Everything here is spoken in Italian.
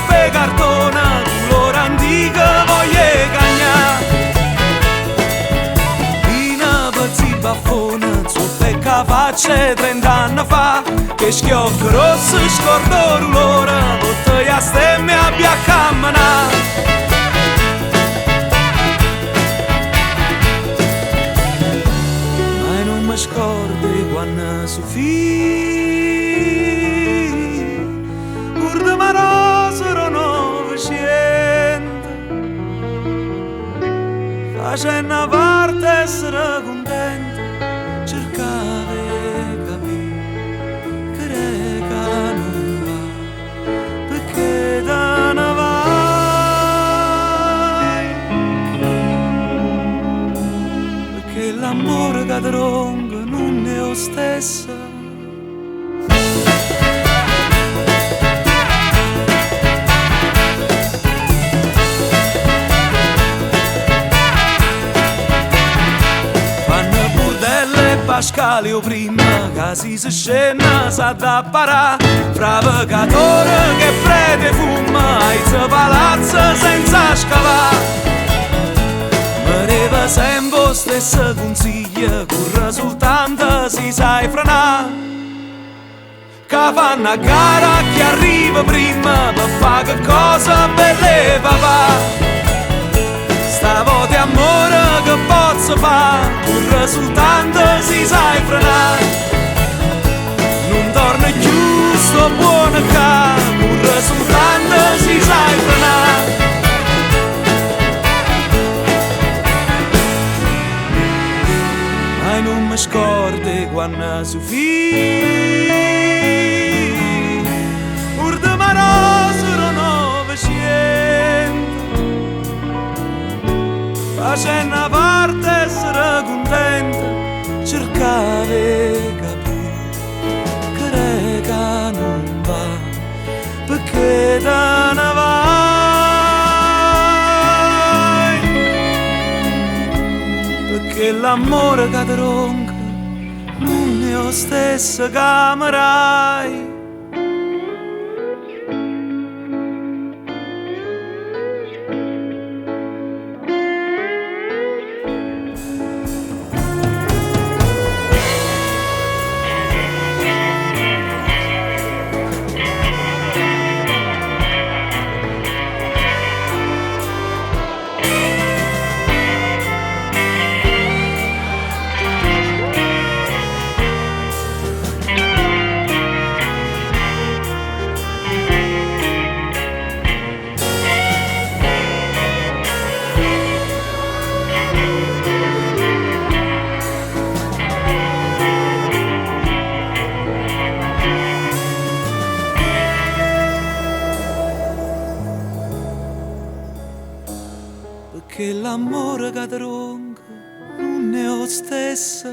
pe cartone, colore antico voglio cagnare. Pina pezzi baffone, zuppe che faccia 30 anni fa, che schiocco rosso scordo l'ora, botte a stemme abbia a camminare. Mi scordi quando su curda ma rosero novecento, facendo a parte essere contento, cercava di capire che rega non va, perché da ne vai, perché l'amore che ti non è lo stesso. Fanno burdelle e pascali o prima, casi si scena sa da parà, fra peccatore che prede fuma, aiza palazzo senza scavare. Mereva sempre stessa consiglia, con risultante si sai frenare, che fanno a gara chi arriva prima, per fare che cosa belle papà. Stavolta amore che posso fare, con risultante si sai frenare, non torna più sto buono qua, con risultante si sai frenare. Non mi scordi quando su urda ma rosero novecento, facendo a parte essere contenta, cercava di capire che rega non va, perché da ne vai, perché l'amore che ti ronca non è lo stesso che amerai. Perché l'amore che ti ronca non è lo stesso